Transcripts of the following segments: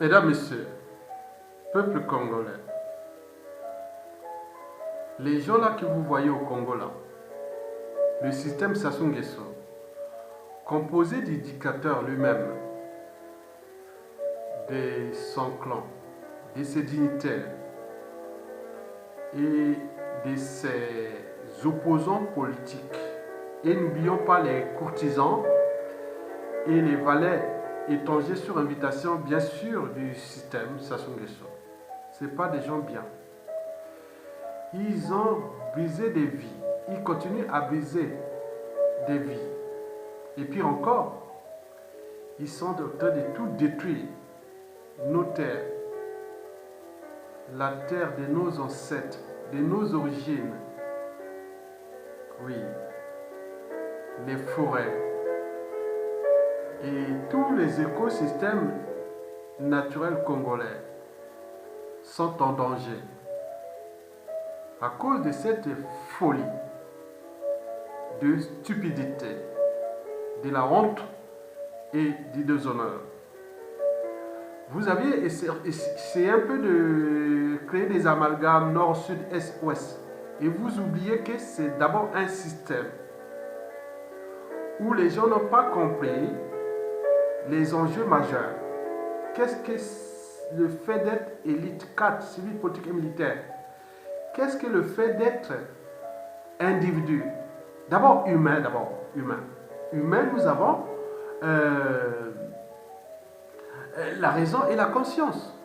Mesdames, Messieurs, peuple congolais, les gens là que vous voyez au Congo là, le système Sassou Nguesso, composé du dictateur lui-même, de son clan, de ses dignitaires et de ses opposants politiques. Et n'oublions pas les courtisans et les valets étrangers sur invitation, bien sûr, du système Sassou Nguesso. Ce n'est pas des gens bien. Ils ont brisé des vies. Ils continuent à briser des vies. Et pire encore, ils sont en train de tout détruire. Nos terres, la terre de nos ancêtres, de nos origines. Oui, les forêts et tous les écosystèmes naturels congolais sont en danger à cause de cette folie, de stupidité, de la honte et du déshonneur. Vous aviez essayé un peu de créer des amalgames nord, sud, est, ouest. Et vous oubliez que c'est d'abord un système où les gens n'ont pas compris les enjeux majeurs. Qu'est-ce que le fait d'être élite 4, civil, politique et militaire? Qu'est-ce que le fait d'être individu? D'abord humain, humain. Humain, nous avons la raison et la conscience.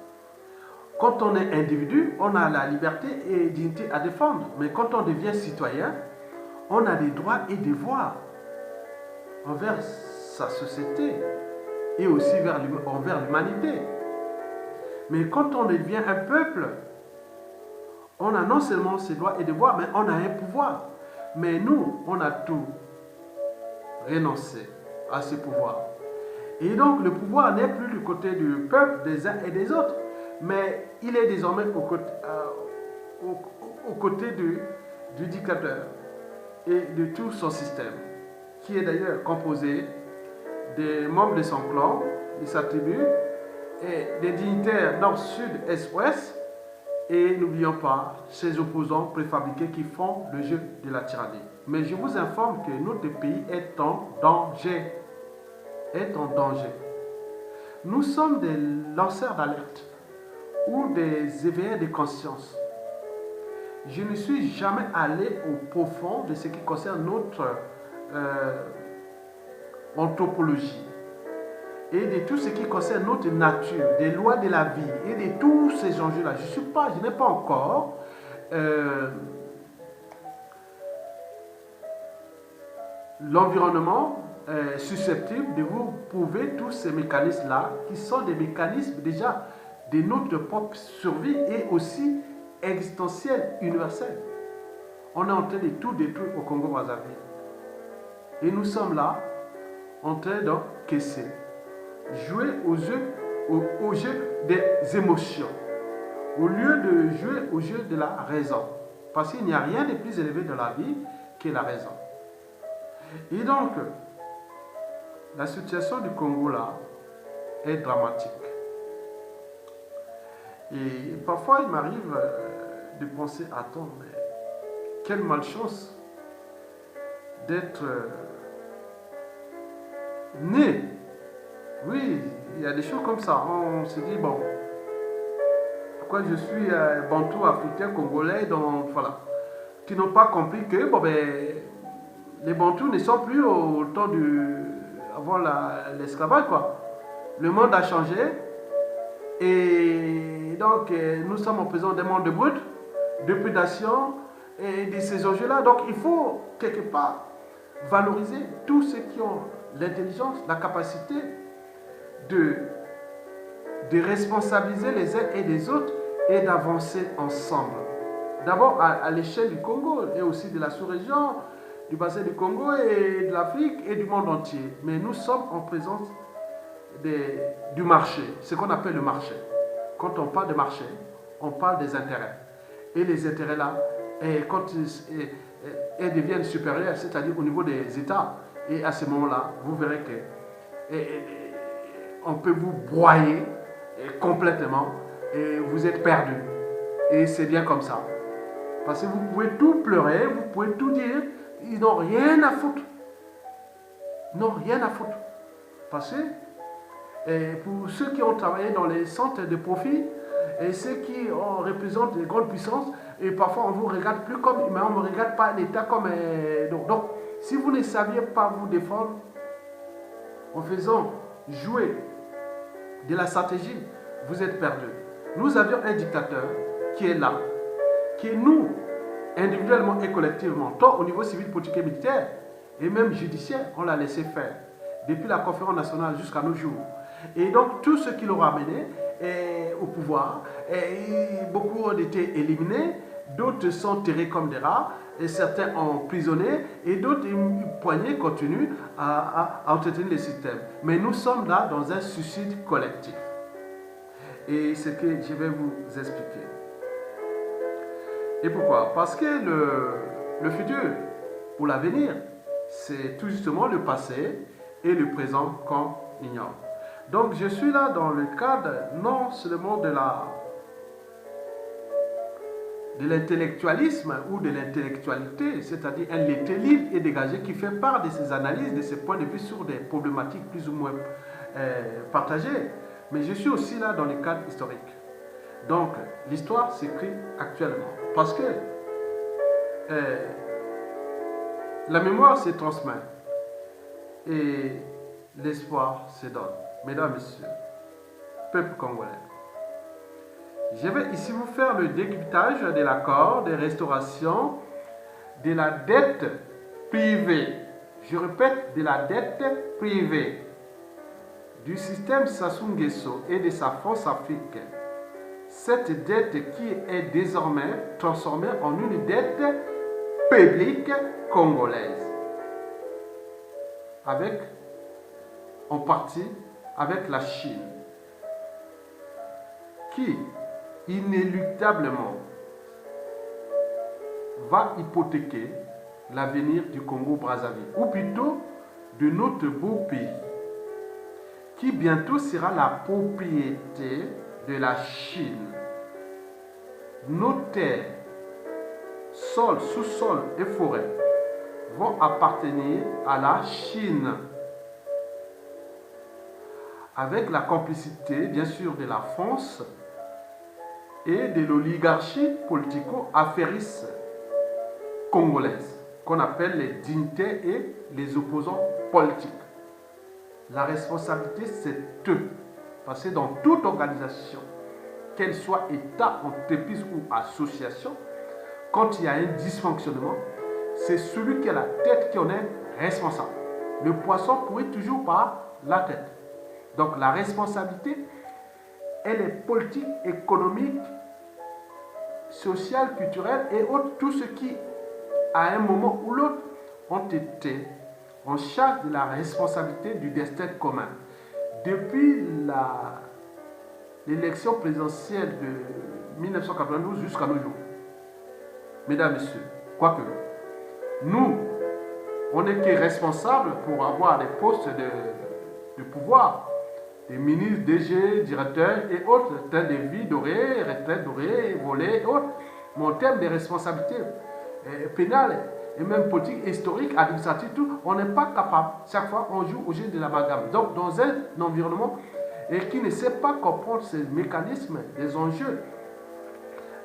Quand on est individu, on a la liberté et dignité à défendre. Mais quand on devient citoyen, on a des droits et devoirs envers sa société et aussi envers l'humanité. Mais quand on devient un peuple, on a non seulement ses droits et devoirs, mais on a un pouvoir. Mais nous, on a tout renoncé à ce pouvoir. Et donc le pouvoir n'est plus du côté du peuple, des uns et des autres, mais il est désormais au côté du dictateur et de tout son système, qui est d'ailleurs composé des membres de son clan, de sa tribu, et des dignitaires nord, sud, est, ouest, et n'oublions pas ses opposants préfabriqués qui font le jeu de la tyrannie. Mais je vous informe que notre pays est en danger. Nous sommes des lanceurs d'alerte ou des éveilleurs de conscience. Je ne suis jamais allé au profond de ce qui concerne notre anthropologie et de tout ce qui concerne notre nature, des lois de la vie et de tous ces enjeux-là. Je n'ai pas encore l'environnement susceptible de vous prouver tous ces mécanismes-là, qui sont des mécanismes déjà de notre propre survie et aussi existentiels, universels. On est en train de tout détruire au Congo-Brazzaville. Et nous sommes là, en train d'encaisser, jouer au jeu des émotions, au lieu de jouer au jeu de la raison. Parce qu'il n'y a rien de plus élevé dans la vie que la raison. Et donc, la situation du Congo là est dramatique. Et parfois, il m'arrive de penser, attends, mais quelle malchance d'être né. Oui, il y a des choses comme ça. On se dit, bon, pourquoi je suis bantou, africain, congolais, donc voilà, qui n'ont pas compris que bon, les bantous ne sont plus au temps avant l'esclavage, quoi. Le monde a changé et donc nous sommes en présence des mondes bruts, de prédation et de ces enjeux-là. Donc il faut quelque part valoriser tous ceux qui ont l'intelligence, la capacité de responsabiliser les uns et les autres et d'avancer ensemble. D'abord à l'échelle du Congo et aussi de la sous-région, du bassin du Congo et de l'Afrique et du monde entier. Mais nous sommes en présence du marché, ce qu'on appelle le marché. Quand on parle de marché, on parle des intérêts. Et les intérêts là, quand ils deviennent supérieurs, c'est-à-dire au niveau des États, et à ce moment-là, vous verrez que on peut vous broyer complètement et vous êtes perdu. Et c'est bien comme ça. Parce que vous pouvez tout pleurer, vous pouvez tout dire, ils n'ont rien à foutre. Ils n'ont rien à foutre. Parce que pour ceux qui ont travaillé dans les centres de profit et ceux qui représentent les grandes puissances, et parfois on ne vous regarde plus comme humain, on ne regarde pas l'État comme... Donc, si vous ne saviez pas vous défendre en faisant jouer de la stratégie, vous êtes perdu. Nous avions un dictateur qui est là, qui nous, individuellement et collectivement, tant au niveau civil, politique et militaire, et même judiciaire, on l'a laissé faire, depuis la conférence nationale jusqu'à nos jours. Et donc, tout ce qui l'aura amené au pouvoir, beaucoup ont été éliminés, d'autres sont terrés comme des rats, et certains emprisonnés, et d'autres, une poignée, continuent à entretenir le système. Mais nous sommes là dans un suicide collectif. Et c'est ce que je vais vous expliquer. Et pourquoi? Parce que le futur, ou l'avenir, c'est tout justement le passé et le présent qu'on ignore. Donc je suis là dans le cadre non seulement de l'intellectualisme ou de l'intellectualité, c'est-à-dire un lettré libre et dégagé qui fait part de ses analyses, de ses points de vue sur des problématiques plus ou moins partagées, mais je suis aussi là dans le cadre historique. Donc l'histoire s'écrit actuellement parce que la mémoire se transmet et l'espoir se donne. Mesdames, Messieurs, peuple congolais, je vais ici vous faire le décryptage de l'accord de restauration de la dette privée. Je répète, de la dette privée du système Sassou Nguesso et de sa force africaine. Cette dette qui est désormais transformée en une dette publique congolaise. En partie avec la Chine, qui inéluctablement va hypothéquer l'avenir du Congo-Brazzaville, ou plutôt de notre beau pays, qui bientôt sera la propriété de la Chine. Nos terres, sol, sous-sol et forêts vont appartenir à la Chine, avec la complicité, bien sûr, de la France et de l'oligarchie politico-affairiste congolaise, qu'on appelle les dignitaires et les opposants politiques. La responsabilité, c'est eux. Parce que dans toute organisation, qu'elle soit État, entreprise ou association, quand il y a un dysfonctionnement, c'est celui qui a la tête qui en est responsable. Le poisson pourrit toujours par la tête. Donc la responsabilité, elle est politique, économique, sociale, culturelle et autres, tout ce qui, à un moment ou l'autre, ont été en charge de la responsabilité du destin commun. Depuis l'élection présidentielle de 1992 jusqu'à nos jours. Mesdames, Messieurs, quoique, nous, on n'est que responsables pour avoir des postes de pouvoir, des ministres, DG, directeurs et autres, train de vie dorée, retraite dorée, volée et autres. Mais en termes de responsabilité pénale et même politique, historique, administrative, tout, on n'est pas capable. Chaque fois, on joue au jeu de l'amalgame. Donc, dans un environnement qui ne sait pas comprendre ces mécanismes, les enjeux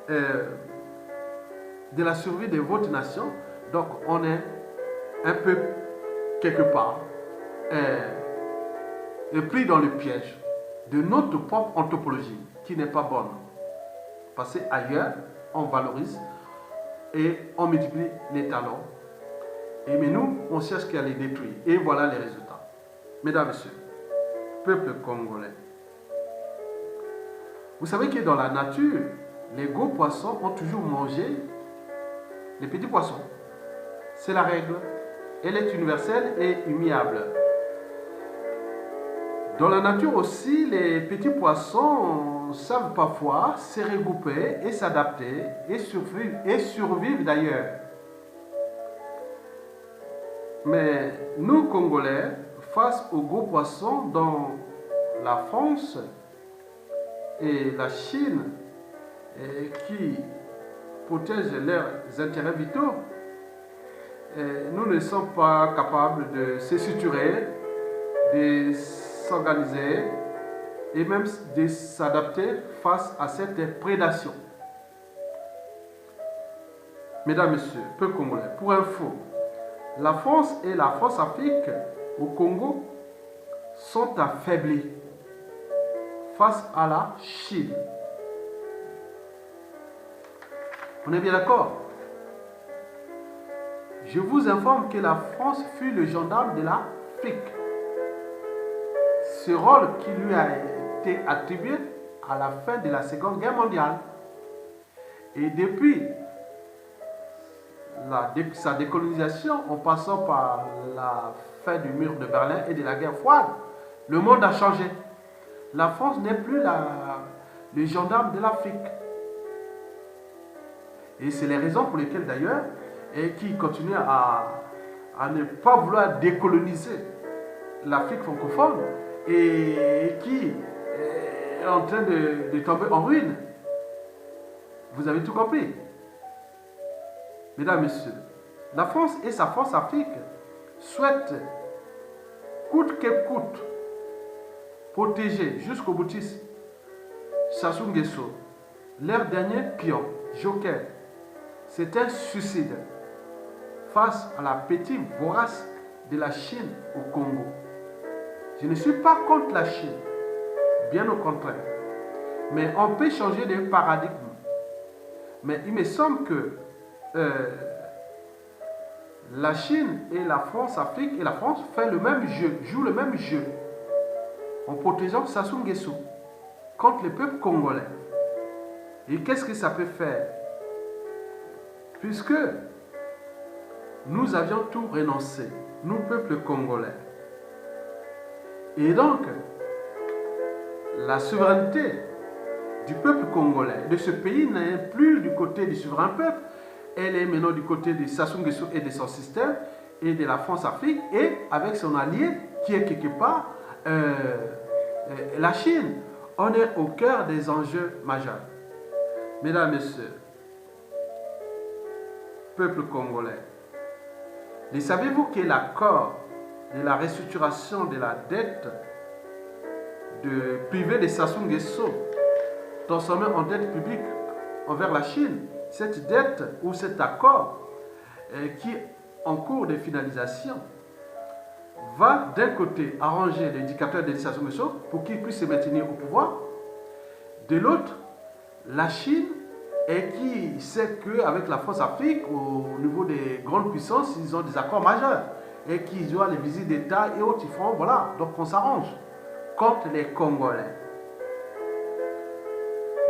de la survie de votre nation, donc on est un peu quelque part pris dans le piège de notre propre anthropologie qui n'est pas bonne. Parce qu'ailleurs, on valorise et on multiplie les talents. Mais nous, on cherche qu'à les détruire. Et voilà les résultats. Mesdames, Messieurs, peuple congolais, vous savez que dans la nature, les gros poissons ont toujours mangé les petits poissons. C'est la règle. Elle est universelle et immuable. Dans la nature aussi, les petits poissons savent parfois se regrouper et s'adapter et survivre d'ailleurs. Mais nous, Congolais, face aux gros poissons dont la France et la Chine qui protègent leurs intérêts vitaux, nous ne sommes pas capables de se structurer, de s'organiser et même de s'adapter face à cette prédation. Mesdames, Messieurs, peuple congolais, pour info, la France et la France-Afrique au Congo sont affaiblies face à la Chine. On est bien d'accord? Je vous informe que la France fut le gendarme de l'Afrique. Ce rôle qui lui a été attribué à la fin de la Seconde Guerre mondiale. Et depuis sa décolonisation, en passant par la fin du mur de Berlin et de la guerre froide, le monde a changé. La France n'est plus le gendarme de l'Afrique. Et c'est les raisons pour lesquelles d'ailleurs, et qui continue à ne pas vouloir décoloniser l'Afrique francophone et qui est en train de tomber en ruine. Vous avez tout compris. Mesdames, Messieurs, la France et sa France-Afrique souhaitent, coûte que coûte, protéger jusqu'au boutiste Sassou Nguesso, leur dernier pion, joker. C'est un suicide face à l'appétit vorace de la Chine au Congo. Je ne suis pas contre la Chine, bien au contraire. Mais on peut changer de paradigme. Mais il me semble que la Chine et la France-Afrique et la France font le même jeu, jouent le même jeu en protégeant Sassou Nguesso contre le peuple congolais. Et qu'est-ce que ça peut faire? Puisque nous avions tout renoncé, nous, peuple congolais. Et donc, la souveraineté du peuple congolais, de ce pays, n'est plus du côté du souverain peuple, elle est maintenant du côté de Sassou Nguesso et de son système, et de la France-Afrique, et avec son allié, qui est quelque part la Chine. On est au cœur des enjeux majeurs. Mesdames, Messieurs, peuple congolais, ne savez-vous que l'accord de la restructuration de la dette privée de Sassou Nguesso, transformée en dette publique envers la Chine, cette dette ou cet accord qui est en cours de finalisation, va d'un côté arranger l'éducateur de Sassou Nguesso pour qu'il puisse se maintenir au pouvoir, de l'autre, la Chine, et qui sait qu'avec la France-Afrique, au niveau des grandes puissances, ils ont des accords majeurs, et qu'ils ont les visites d'État et autres, ils font, voilà, donc on s'arrange contre les Congolais.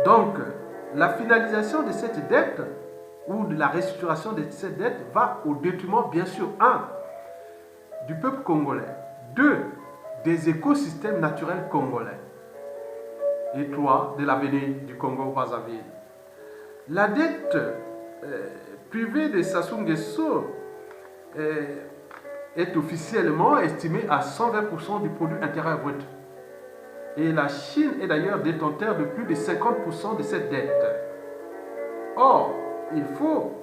Donc, la finalisation de cette dette, ou de la restructuration de cette dette, va au détriment, bien sûr, du peuple congolais, des écosystèmes naturels congolais, et de l'avenir du Congo Brazzaville. La dette privée de Sassou Nguesso est officiellement estimée à 120% du produit intérieur brut. Et la Chine est d'ailleurs détenteur de plus de 50% de cette dette. Or, il faut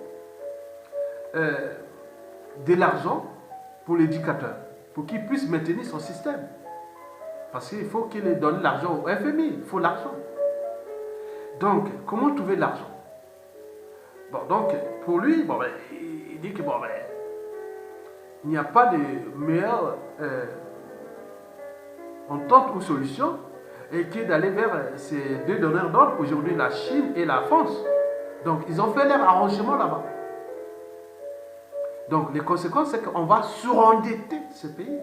de l'argent pour l'éducateur, pour qu'il puisse maintenir son système. Parce qu'il faut qu'il donne l'argent au FMI, il faut l'argent. Donc, comment trouver l'argent? Bon, donc, pour lui, il dit que il n'y a pas de meilleure entente ou solution et qui est d'aller vers ces deux donneurs d'ordre, aujourd'hui la Chine et la France. Donc, ils ont fait leur arrangement là-bas. Donc, les conséquences, c'est qu'on va surendetter ce pays.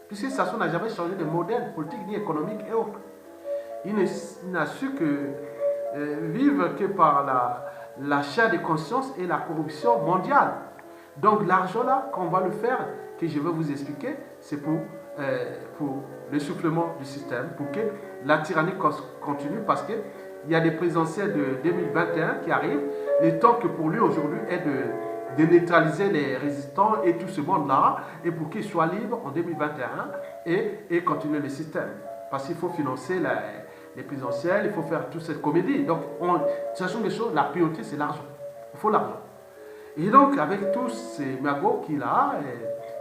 Puisque Sassou n'a jamais changé de modèle politique ni économique et autres. Il n'a su que vivre que par l'achat de conscience et la corruption mondiale. Donc, l'argent là, qu'on va le faire, que je vais vous expliquer, c'est pour l'essoufflement du système, pour que la tyrannie continue, parce qu'il y a des présidentielles de 2021 qui arrivent, le temps que pour lui aujourd'hui est de neutraliser les résistants et tout ce monde-là, et pour qu'il soit libre en 2021 et continuer le système. Parce qu'il faut financer les présidentielles, il faut faire toute cette comédie. Donc, Sassou Nguesso, la priorité, c'est l'argent. Il faut l'argent. Et donc, avec tous ces magots qu'il a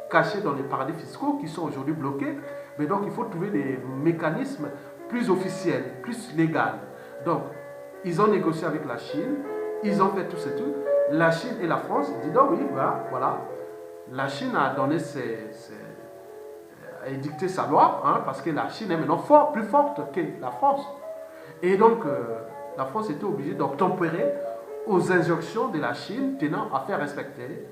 cachés dans les paradis fiscaux qui sont aujourd'hui bloqués, mais donc il faut trouver des mécanismes plus officiels, plus légaux. Donc, ils ont négocié avec la Chine, ils ont fait tout ce truc. La Chine et la France disent donc oui, ben, voilà. La Chine a donné a édicté sa loi, hein, parce que la Chine est maintenant plus forte que la France. Et donc, la France était obligée d'obtempérer aux injonctions de la Chine tenant à faire respecter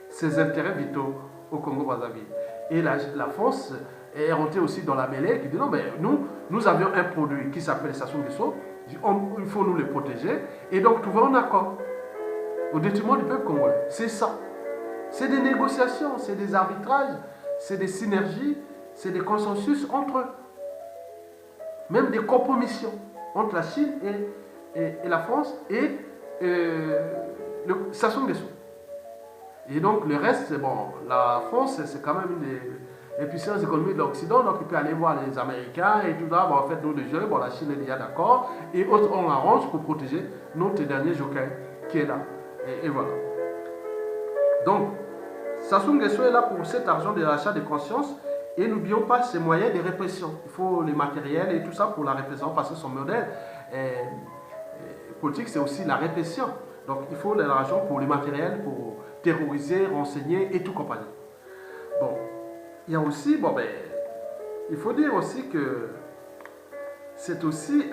ses intérêts vitaux au Congo-Brazzaville. Et la France est rentrée aussi dans la mêlée qui dit non, mais nous avions un produit qui s'appelle Sassou Nguesso, il faut nous le protéger, et donc trouver un accord au détriment du peuple congolais. C'est ça. C'est des négociations, c'est des arbitrages, c'est des synergies, c'est des consensus entre eux. Même des compromissions entre la Chine et la France et Sassou Nguesso. Et donc le reste, bon, la France, c'est quand même une des puissances économiques de l'Occident, donc il peut aller voir les Américains et tout ça. Bon, en fait, nous, les jeux, bon, la Chine est déjà d'accord, et on arrange pour protéger notre dernier joker qui est là. Et voilà. Donc, Sassou Nguesso est là pour cet argent de l'achat de conscience, et n'oublions pas ses moyens de répression. Il faut les matériels et tout ça pour la répression, parce que son modèle politique, c'est aussi la répression. Donc, il faut de l'argent pour les matériels, pour terroriser, renseigner et tout compagnie. Bon, il y a aussi, bon ben, il faut dire aussi que c'est aussi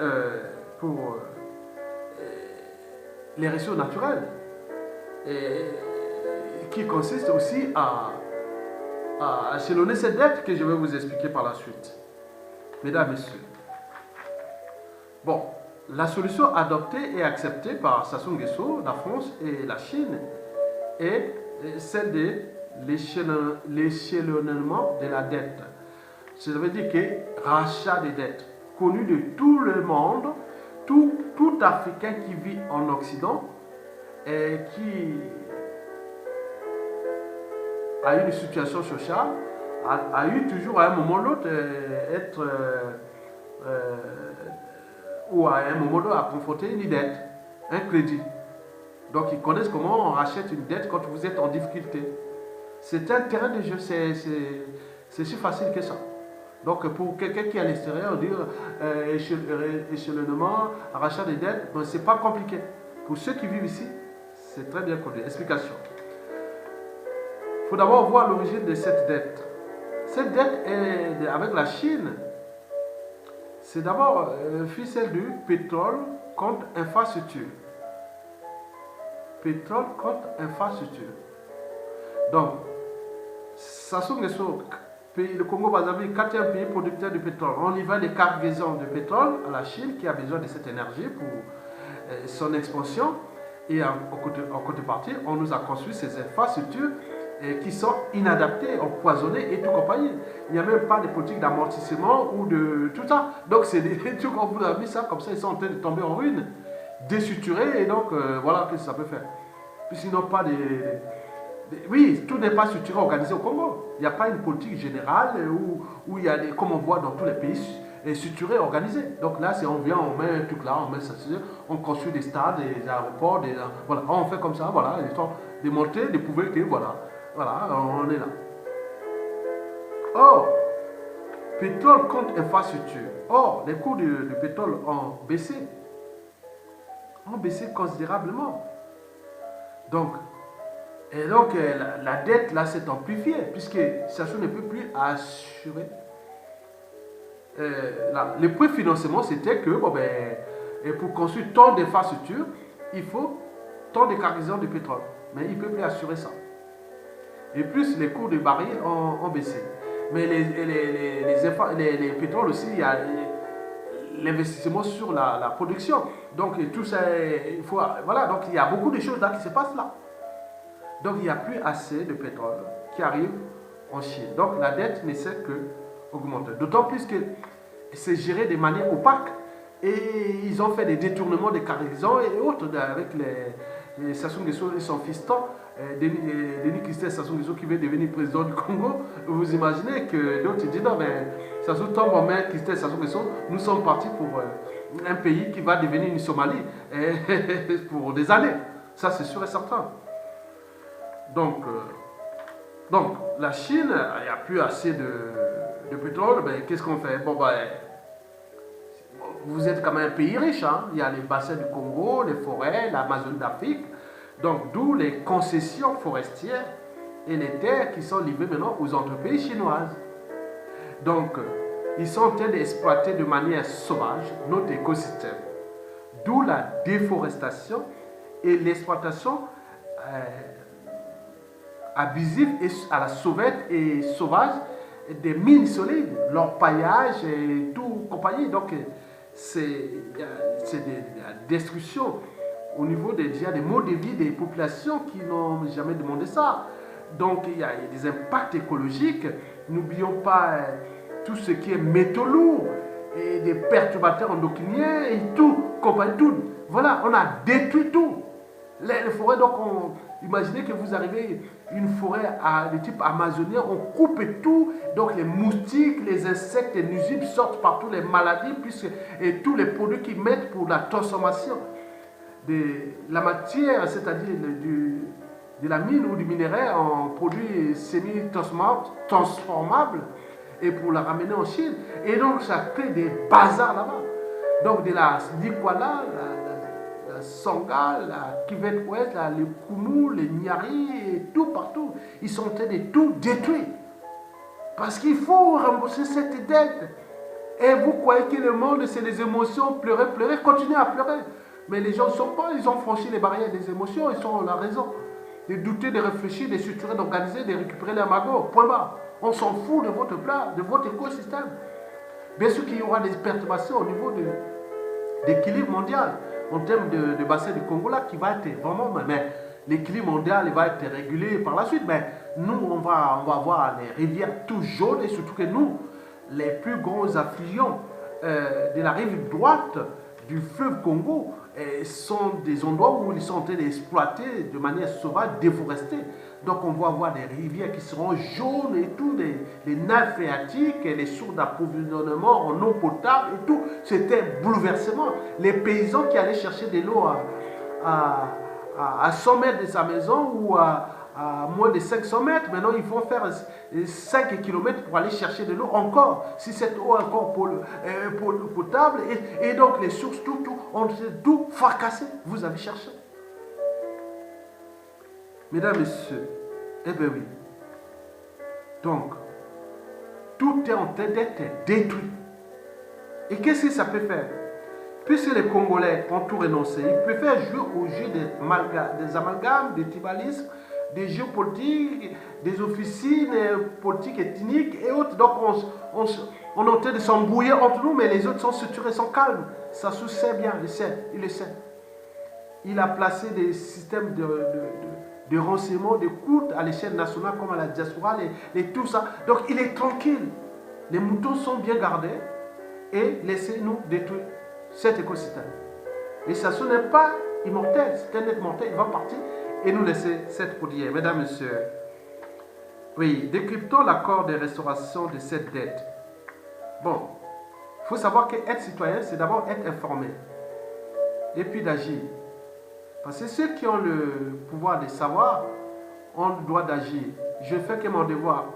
pour les ressources naturelles qui consiste aussi à échelonner cette dette que je vais vous expliquer par la suite. Mesdames, Messieurs. Bon, la solution adoptée et acceptée par Sassou Nguesso, la France et la Chine est celle de l'échelonnement de la dette. Ça veut dire que rachat des dettes, connu de tout le monde, tout Africain qui vit en Occident et qui a eu une situation sociale, a eu toujours à un moment ou l'autre ou à un moment ou l'autre à confronter une dette, un crédit. Donc ils connaissent comment on rachète une dette quand vous êtes en difficulté. C'est un terrain de jeu, c'est si facile que ça. Donc pour quelqu'un qui est à l'extérieur, dire échelonnement, rachat des dettes, ce n'est pas compliqué. Pour ceux qui vivent ici, c'est très bien connu. Explication. Il faut d'abord voir l'origine de cette dette. Cette dette est avec la Chine. C'est d'abord celle du pétrole contre infrastructure. Pétrole contre infrastructure. Donc, Sassou Nguesso, le Congo-Brazzaville, 4e pays producteur de pétrole. On livre des cargaisons de pétrole à la Chine qui a besoin de cette énergie pour son expansion. Et en contrepartie, on nous a construit ces infrastructures qui sont inadaptées, empoisonnées et tout compagnie. Il n'y a même pas de politique d'amortissement ou de tout ça. Donc, c'est des trucs qu'on vous a mis ça comme ça, ils sont en train de tomber en ruine, désuturés, et donc voilà ce que ça peut faire. Puisqu'ils n'ont pas oui, tout n'est pas structuré, organisé au Congo. Il n'y a pas une politique générale où il y a comme on voit dans tous les pays, structuré, organisé. Donc là, on vient, on met un truc là, on met ça, on construit des stades, des aéroports, voilà, on fait comme ça, voilà, histoire de montrer, de prouver que voilà, on est là. Or, pétrole contre infrastructure. Or, les cours du pétrole ont baissé considérablement. Donc, la dette là s'est amplifiée puisque Sassou ne peut plus assurer. Le préfinancement c'était que pour construire tant d'infrastructures, il faut tant de cargaisons de pétrole. Mais il ne peut plus assurer ça. Et plus les cours de baril ont baissé. Mais les pétroles aussi, il y a l'investissement sur la production. Donc tout ça, voilà, donc il y a beaucoup de choses là qui se passent là. Donc il n'y a plus assez de pétrole qui arrive en Chine. Donc la dette ne sait que augmenter. D'autant plus que c'est géré de manière opaque et ils ont fait des détournements des cargaisons et autres avec les Sassou Nguesso et son fiston Denis Christophe Sassou Nguesso qui veut devenir président du Congo, vous imaginez que l'autre dit non, mais Sassou tombe en main, Christophe Sassou Nguesso, nous sommes partis pour un pays qui va devenir une Somalie pour des années. Ça, c'est sûr et certain. Donc la Chine, il n'y a plus assez de pétrole, ben, qu'est-ce qu'on fait? Bon, ben, vous êtes quand même un pays riche, hein? Il y a les bassins du Congo, les forêts, l'Amazonie d'Afrique. Donc, d'où les concessions forestières et les terres qui sont livrées maintenant aux entreprises chinoises. Donc, ils sont en train d'exploiter de manière sauvage notre écosystème. D'où la déforestation et l'exploitation abusive et à la sauvette et sauvage des mines solides, leur paillage et tout compagnie. Donc, c'est la destruction au niveau des modes de vie des populations qui n'ont jamais demandé ça. Donc, il y a des impacts écologiques. N'oublions pas tout ce qui est métaux lourds et des perturbateurs endocriniens et tout, compagnie, tout. Voilà, on a détruit tout. Les forêts, donc, imaginez que vous arrivez une forêt de type amazonien, on coupe tout, donc les moustiques, les insectes, les nuisibles sortent partout, les maladies, et tous les produits qu'ils mettent pour la transformation de la matière, c'est-à-dire de la mine ou du minerai en produits semi-transformables et pour la ramener en Chine. Et donc, ça crée des bazars là-bas. Donc, de la likwala, la Sangha, la Kivet Ouest, les Koumou, les Nyari, et tout partout. Ils sont en train de tout détruire. Parce qu'il faut rembourser cette dette. Et vous croyez que le monde, c'est les émotions, pleurer, continuez à pleurer. Mais les gens ne sont pas, ils ont franchi les barrières des émotions, ils ont la raison. De douter, de réfléchir, de structurer, d'organiser, de récupérer les magots, point barre. On s'en fout de votre plat, de votre écosystème. Bien sûr qu'il y aura des perturbations au niveau de l'équilibre mondial, en termes de bassin du Congo là, qui va être vraiment, mais l'équilibre mondial il va être régulé par la suite, mais nous on va avoir les rivières tout jaunes et surtout que nous, les plus gros affluents de la rive droite du fleuve Congo sont des endroits où ils sont en train d'exploiter de manière sauvage, déforestée. Donc on va avoir des rivières qui seront jaunes et tout, les nappes phréatiques et les sources d'approvisionnement en eau potable et tout. C'était un bouleversement. Les paysans qui allaient chercher de l'eau à 100 mètres de sa maison ou à moins de 500 mètres, maintenant ils vont faire 5 km pour aller chercher de l'eau encore, si cette eau est encore potable. Et donc les sources, on tout fracassé. Vous avez cherché. Mesdames, Messieurs, eh bien oui. Donc, tout est en train d'être détruit. Et qu'est-ce que ça peut faire? Puisque les Congolais ont tout renoncé, ils préfèrent jouer au jeu des amalgames, des tribalismes, des jeux politiques, des officines politiques ethniques et autres. Donc, on est en train de s'embrouiller entre nous, mais les autres sont structurés, sont calmes. Ça se sait bien, il le sait. Il a placé des systèmes de renseignement, de coûts à l'échelle nationale comme à la diaspora, et tout ça. Donc il est tranquille. Les moutons sont bien gardés et laissez-nous détruire cet écosystème. Et ça, ce n'est pas immortel, c'est un être mortel, il va partir et nous laisser cette poudrière. Mesdames, Messieurs, oui, décryptons l'accord de restauration de cette dette. Bon, il faut savoir qu'être citoyen, c'est d'abord être informé et puis d'agir. Parce que ceux qui ont le pouvoir de savoir ont le droit d'agir. Je fais que mon devoir.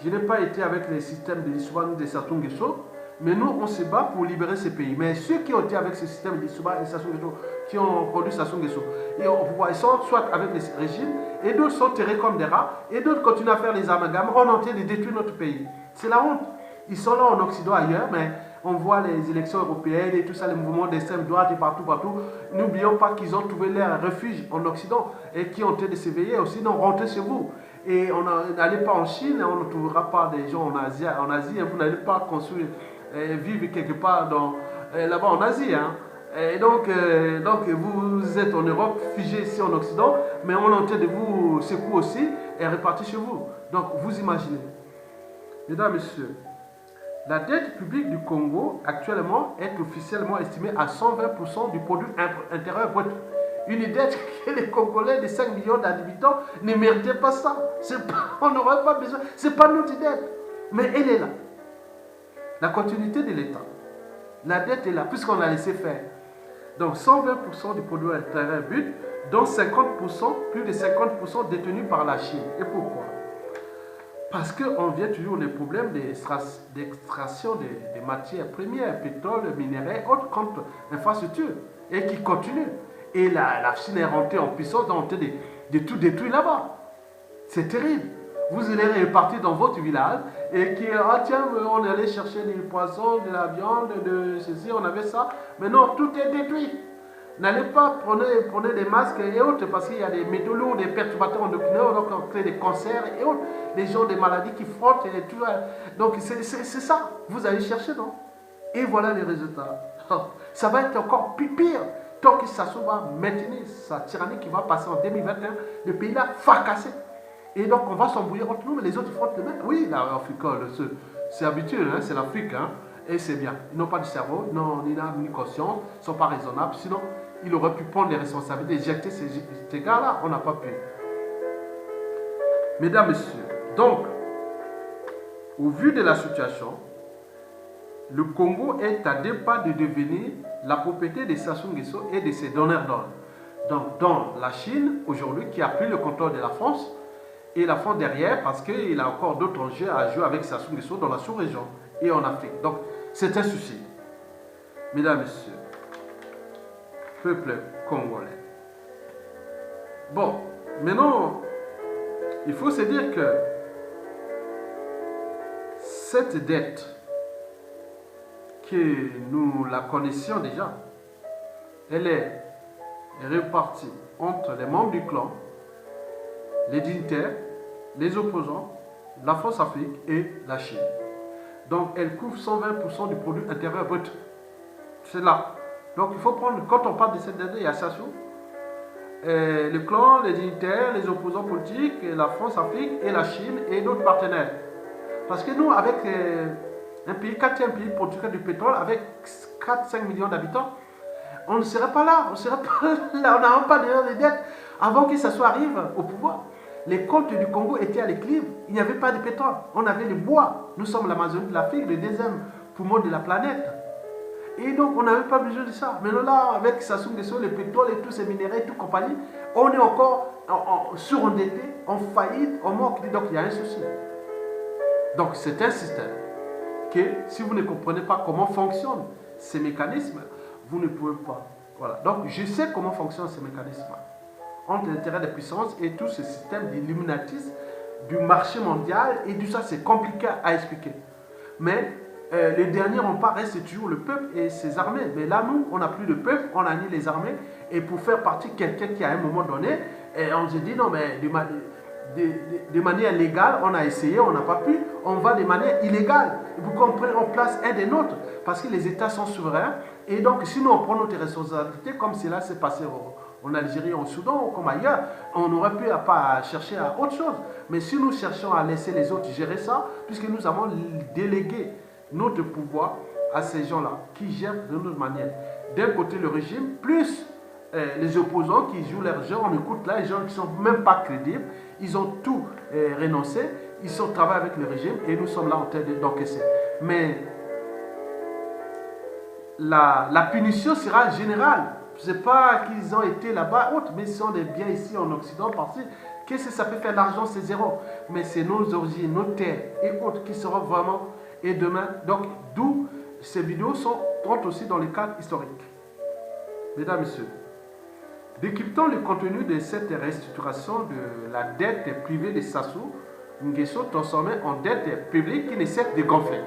Je n'ai pas été avec les systèmes de l'Issouma ou de Sassou Nguesso, mais nous, on se bat pour libérer ces pays. Mais ceux qui ont été avec ce système de l'Issouma et Sassou Nguesso, qui ont produit Sassou Nguesso, ils sont soit avec les régimes, et d'autres sont terrés comme des rats, et d'autres continuent à faire les amalgames. On est en train de détruire notre pays. C'est la honte. Ils sont là en Occident ailleurs, mais on voit les élections européennes et tout ça, les mouvements d'extrême droite et partout. N'oublions pas qu'ils ont trouvé leur refuge en Occident et qui ont été de s'éveiller aussi, non, rentrez chez vous. Et on n'allez pas en Chine, on ne trouvera pas des gens en Asie, vous n'allez pas construire, vivre quelque part là-bas en Asie. Hein. Et donc, vous êtes en Europe, figé ici en Occident, mais on est en train de vous secouer aussi et repartir chez vous. Donc, vous imaginez. Mesdames, Messieurs, la dette publique du Congo actuellement est officiellement estimée à 120% du produit intérieur brut. une dette que les Congolais de 5 millions d'habitants ne méritaient pas ça. On n'aurait pas besoin. Ce n'est pas notre dette. Mais elle est là. La continuité de l'État. La dette est là, puisqu'on a laissé faire. Donc 120% du produit intérieur brut, dont 50%, plus de 50% détenus par la Chine. Et pourquoi? Parce qu'on vient toujours des problèmes d'extraction des matières premières, pétrole, minerais, autres contre infrastructures, et qui continuent. Et la Chine est rentrée en puissance, en train de tout détruire là-bas. C'est terrible. Vous allez repartir dans votre village et qui, ah tiens, on allait chercher des poissons, de la viande, de ceci, on avait ça. Mais non, tout est détruit. N'allez pas prenez des masques et autres parce qu'il y a des métaux lourds, des perturbateurs endocriniens, donc on crée des cancers et autres. Les gens des maladies qui frottent et tout. Donc c'est ça. Vous allez chercher, non? Et voilà les résultats. Ça va être encore pire. Tant que ça va maintenir sa tyrannie qui va passer en 2021, le pays là fracassé. Et donc on va s'embrouiller entre nous, mais les autres frottent les mains. Oui, l'Afrique, c'est habituel, hein, c'est l'Afrique, hein, et c'est bien. Ils n'ont pas de cerveau, ni conscience, ils ne sont pas raisonnables, sinon il aurait pu prendre les responsabilités, éjecter ces gars-là, on n'a pas pu. Mesdames, Messieurs, donc, au vu de la situation, le Congo est à 2 pas de devenir la propriété de Sassou Nguesso et de ses donneurs d'ordre. Donc, dans la Chine, aujourd'hui, qui a pris le contrôle de la France, et la France derrière, parce qu'il a encore d'autres enjeux à jouer avec Sassou Nguesso dans la sous-région et en Afrique. Donc, c'est un souci. Mesdames, Messieurs, peuple congolais. Bon, maintenant, il faut se dire que cette dette, que nous la connaissions déjà, elle est répartie entre les membres du clan, les dignitaires, les opposants, la France-Afrique et la Chine. Donc, elle couvre 120% du produit intérieur brut. C'est là. Donc, il faut prendre, quand on parle de cette dette, il y a Sassou, le clan, les dignitaires, les opposants politiques, la France-Afrique et la Chine et d'autres partenaires. Parce que nous, avec un pays, 4e pays producteur du pétrole, avec 4-5 millions d'habitants, on ne serait pas là. On ne serait pas là. On n'a pas d'ailleurs des dettes avant que Sassou arrive au pouvoir. Les côtes du Congo étaient à l'équilibre. Il n'y avait pas de pétrole. On avait le bois. Nous sommes l'Amazonie de l'Afrique, le 2e poumon de la planète. Et donc, on n'avait pas besoin de ça. Mais là, avec Sassou Nguesso, le pétrole et tous ces minéraux et tout compagnie, on est encore surendetté, en faillite, en manque. Donc, il y a un souci. Donc, c'est un système que, si vous ne comprenez pas comment fonctionnent ces mécanismes, vous ne pouvez pas. Voilà. Donc, je sais comment fonctionnent ces mécanismes entre l'intérêt des puissances et tout ce système d'illuminatisme du marché mondial et tout ça, c'est compliqué à expliquer. Mais les derniers remparts restent toujours le peuple et ses armées. Mais là, nous, on n'a plus de peuple, on a ni les armées. Et pour faire partie quelqu'un qui, à un moment donné, on se dit non, mais de manière légale, on a essayé, on n'a pas pu, on va de manière illégale. Vous comprenez, on place un des nôtres parce que les États sont souverains. Et donc, si nous, on prend notre responsabilité, comme cela s'est passé en Algérie, en Soudan ou comme ailleurs, on aurait pu pas chercher à autre chose. Mais si nous cherchons à laisser les autres gérer ça, puisque nous avons délégué notre pouvoir à ces gens-là qui gèrent de notre manière. D'un côté le régime, plus les opposants qui jouent leur jeu, on écoute là les gens qui ne sont même pas crédibles, ils ont tout renoncé, ils sont travaillés avec le régime et nous sommes là en train d'encaisser. Mais la punition sera générale. Ce n'est pas qu'ils ont été là-bas, autres, mais ce sont des biens ici en Occident, parce que qu'est-ce que ça peut faire? L'argent, c'est zéro. Mais c'est nos origines, nos terres et autres qui seront vraiment, et demain. Donc, d'où ces vidéos entrent aussi dans le cadre historique. Mesdames, Messieurs, décryptons le contenu de cette restructuration de la dette privée de Sassou Nguesso transformée en dette publique qui ne cesse de gonfler.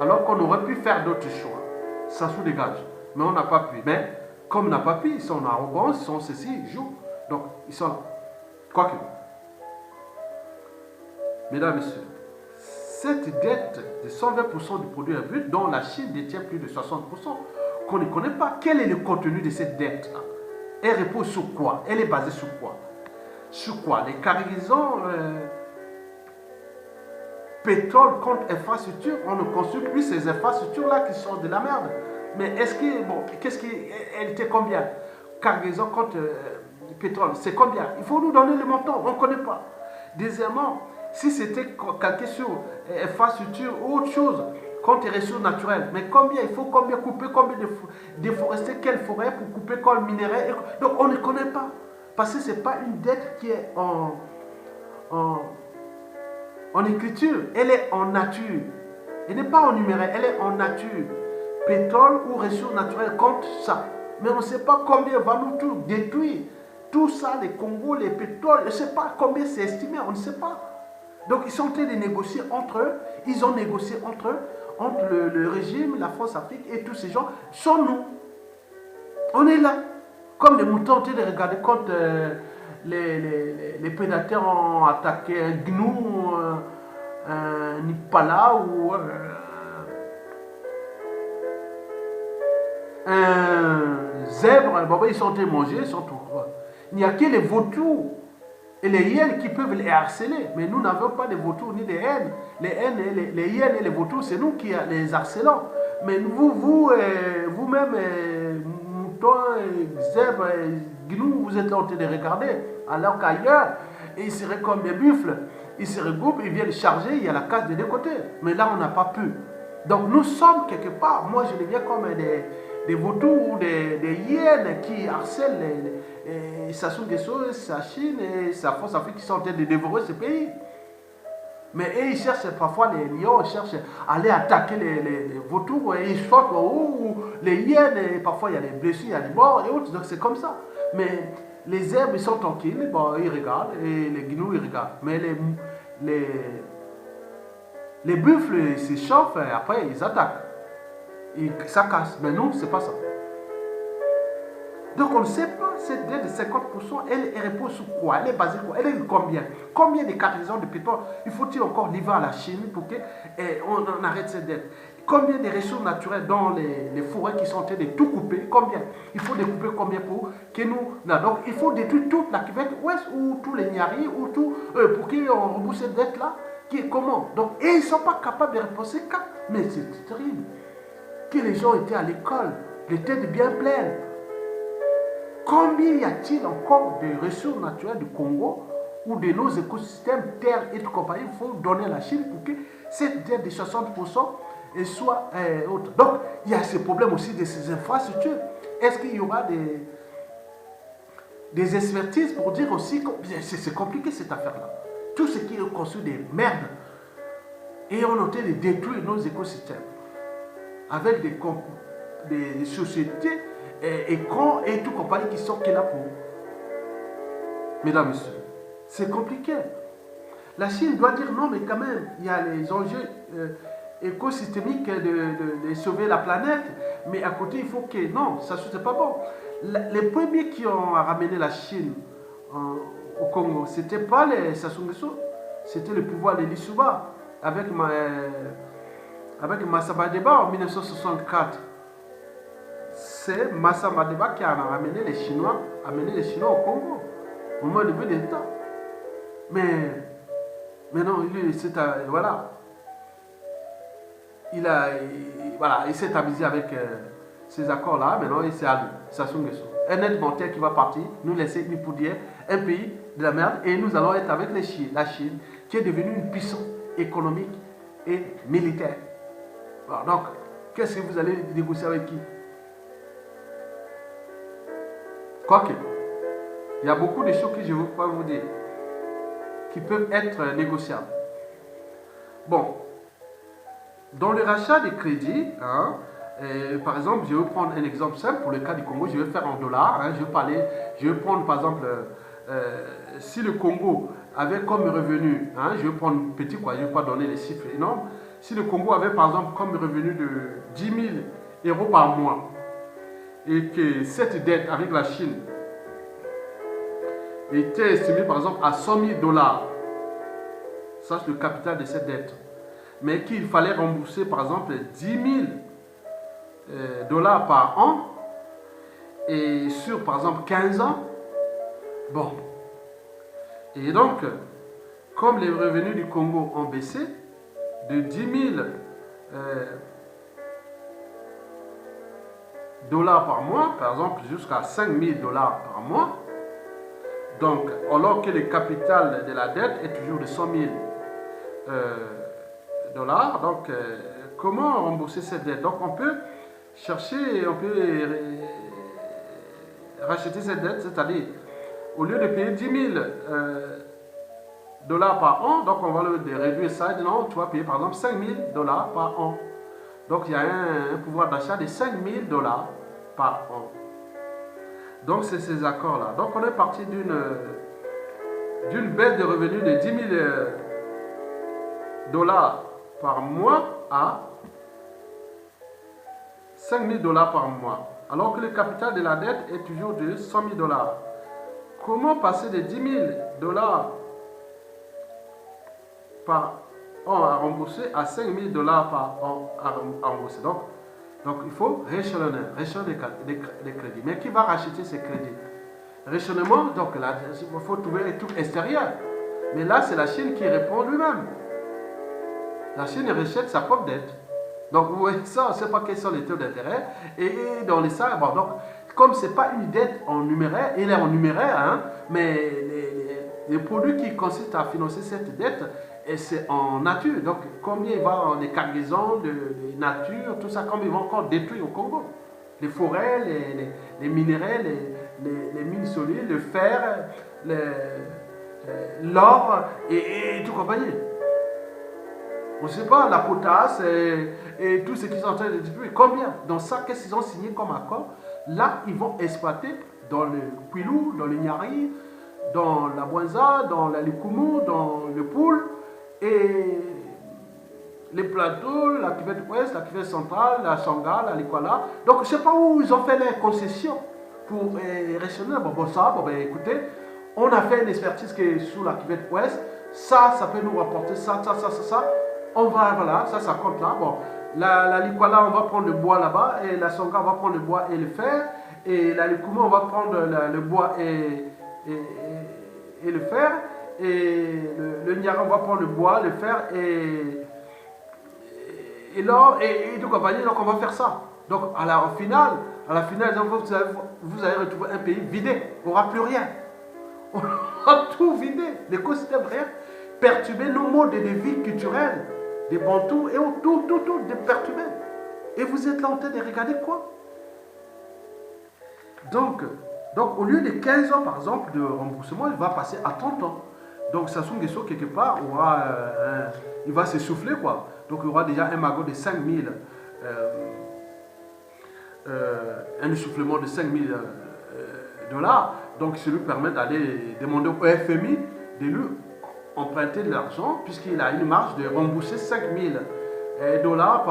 Alors qu'on aurait pu faire d'autres choix. Sassou dégage. Mais on n'a pas pu. Mais comme on n'a pas pu, ils sont en arrogance, ils sont ceci, ils jouent. Donc, ils sont là. Quoique. Mesdames, Messieurs, cette dette de 120% du produit brut, dont la Chine détient plus de 60%, qu'on ne connaît pas, quel est le contenu de cette dette-là? Elle repose sur quoi? Elle est basée sur quoi? Sur quoi? Les cargaisons pétrole contre infrastructure, on ne construit plus ces infrastructures-là qui sont de la merde. Mais est-ce que, bon, elle était combien? cargaison contre pétrole, c'est combien? Il faut nous donner le montant, on ne connaît pas. Deuxièmement, si c'était calqué sur infrastructure ou autre chose, contre les ressources naturelles, mais combien? Il faut combien couper, combien déforester, quelle forêt pour couper quel minerai? Donc on ne connaît pas. Parce que ce n'est pas une dette qui est en écriture, elle est en nature. Elle n'est pas en numéraire, elle est en nature. Pétrole ou ressources naturelles contre ça. Mais on ne sait pas combien va nous tout détruire. Tout ça, les Congos, les pétroles, je ne sais pas combien c'est estimé, on ne sait pas. Donc ils sont en train de négocier entre eux, ils ont négocié entre eux, entre le régime, la France-Afrique et tous ces gens, sont nous. On est là, comme des moutons en train de regarder quand les prédateurs ont attaqué un gnou, un impala ou un zèbre. Bon, ils sont en train de manger, ils sont tout. Il n'y a que les vautours et les hyènes qui peuvent les harceler. Mais nous n'avons pas de vautours ni des hyènes. Les hyènes et les vautours, c'est nous qui les harcelons. Mais vous-même, moutons, zèbres, gnous, vous êtes en train de regarder. Alors qu'ailleurs, ils seraient comme des buffles. Ils se regroupent, ils viennent charger, il y a la case des deux côtés. Mais là, on n'a pas pu. Donc nous sommes quelque part, moi je deviens comme des vautours ou des hyènes qui harcèlent Sassou Nguesso, sa Chine et sa France-Afrique qui sont en train de dévorer ce pays. Mais eux, ils cherchent parfois les lions, ils cherchent à aller attaquer les vautours, et ils sautent ou les hyènes, et parfois il y a des blessures, il y a des morts et autres, donc c'est comme ça. Mais les herbes, ils sont tranquilles, bon, ils regardent, et les gnous, ils regardent. Mais les buffles, ils s'échauffent, et après, ils attaquent. Ça casse. Mais nous, c'est pas ça. Donc, on ne sait pas, cette dette de 50%, elle repose sur quoi? Elle est basée sur quoi? Elle est de combien? Combien de cargaisons de pétrole il faut-il encore livrer à la Chine pour qu'on arrête cette dette? Combien de ressources naturelles dans les forêts qui sont en train de tout couper? Combien? Il faut découper combien pour que nous... Non, donc, il faut détruire toute la Québec ouest ou tous les Niari ou tout pour qu'on rembourse cette dette-là. Comment? Donc, et ils ne sont pas capables de repenser quand? Mais c'est terrible. Que les gens étaient à l'école, les têtes bien pleines. Combien y a-t-il encore de ressources naturelles du Congo ou de nos écosystèmes, terres et compagnie, il faut donner à la Chine pour que cette dette de 60% soit autre. Donc, il y a ce problème aussi de ces infrastructures. Est-ce qu'il y aura des expertises pour dire aussi que c'est compliqué cette affaire-là? Tout ce qui est construit des merdes et on est en train de détruire nos écosystèmes avec des sociétés écrans et tout compagnie qui sont là pour. Mesdames, messieurs, c'est compliqué. La Chine doit dire non, mais quand même, il y a les enjeux écosystémiques de sauver la planète, mais à côté, il faut que... Non, ça c'est pas bon. Les premiers qui ont ramené la Chine au Congo, c'était pas les Sassou Nguesso, c'était le pouvoir de l'Issouba avec Massa Madeba en 1964. C'est Massa Madeba qui a amené les Chinois au Congo au moment du d'État. Mais non, voilà. Il s'est amusé avec ces accords-là. Maintenant, il s'est allé. Sassou Nguesso. Un aide menteur qui va partir, nous laisser pour dire un pays de la merde, et nous allons être avec la Chine, qui est devenue une puissance économique et militaire. Alors, donc, qu'est-ce que vous allez négocier avec qui? Quoique, il y a beaucoup de choses que je ne veux pas vous dire, qui peuvent être négociables. Bon, dans le rachat des crédits, par exemple, je vais prendre un exemple simple pour le cas du Congo, je vais faire en dollars, je vais prendre par exemple, si le Congo avait comme revenu, je vais prendre petit quoi, je ne vais pas donner les chiffres énormes, si le Congo avait par exemple comme revenu de 10 000 euros par mois, et que cette dette avec la Chine était estimée par exemple à 100 000 $, ça c'est le capital de cette dette, mais qu'il fallait rembourser par exemple 10 000 $ par an, et sur par exemple 15 ans, bon, et donc comme les revenus du Congo ont baissé de 10 000 dollars par mois, par exemple jusqu'à 5 000 dollars par mois. Donc, alors que le capital de la dette est toujours de 100 000 dollars, donc comment rembourser cette dette? Donc, on peut chercher, on peut racheter cette dette, c'est-à-dire, au lieu de payer 10 000 dollars par an, donc on va le réduire ça, et non, tu vas payer par exemple 5 000 dollars par an. Donc il y a un pouvoir d'achat de 5 000 dollars par an. Donc c'est ces accords-là. Donc on est parti d'une baisse de revenus de 10 000 dollars par mois à 5 000 dollars par mois. Alors que le capital de la dette est toujours de 100 000 dollars. Comment passer de 10 000 dollars par an à rembourser à 5 000 dollars par an à rembourser? Donc il faut rééchelonner les crédits. Mais qui va racheter ces crédits? Rééchelonnement, donc là, il faut trouver un truc extérieur. Mais là, c'est la Chine qui répond lui-même. La Chine rachète sa propre dette. Donc vous voyez ça, on ne sait pas quels sont les taux d'intérêt. Et dans les salles, bon, donc, comme ce n'est pas une dette en numéraire, il est en numéraire, hein, mais les produits qui consistent à financer cette dette, et c'est en nature. Donc, combien il va en les cargaisons de nature, tout ça, combien ils vont encore détruire au Congo? Les forêts, les minéraux, les mines solides, le fer, l'or et tout compagnie. On ne sait pas, la potasse et tout ce qu'ils sont en train de détruire. Combien? Dans ça, qu'est-ce qu'ils ont signé comme accord? Là, ils vont exploiter dans le Kwilu, dans le Nyari, dans la Bouenza, dans la Likumu, dans le Poul, et les plateaux, la cuvette ouest, la cuvette centrale, la Sangha, la Likwala. Donc, je ne sais pas où ils ont fait les concessions pour raisonner. Ben, écoutez, on a fait une expertise qui est sous la cuvette ouest. Ça peut nous rapporter ça. On va, voilà, ça compte là. Bon, la Likwala, on va prendre le bois là-bas, et la Sangha, on va prendre le bois et le fer. Et la Likumu, on va prendre le bois et le fer. Et le Nyara, on va prendre le bois, le fer et l'or et tout compagnie. Donc on va faire ça. Donc à la finale, vous allez retrouver un pays vidé. On n'aura plus rien. On a tout vidé. L'écosystème, rien. Perturber nos modes de vie culturels, des bantous et tout de perturber. Et vous êtes là en train de regarder quoi? Donc au lieu de 15 ans par exemple de remboursement, il va passer à 30 ans. Donc Sassou Nguesso, quelque part, il va s'essouffler, quoi. Donc il y aura déjà un magot de 5 000, un essoufflement de 5 000 dollars. Donc ça lui permet d'aller demander au FMI de lui emprunter de l'argent, puisqu'il a une marge de rembourser 5 000 dollars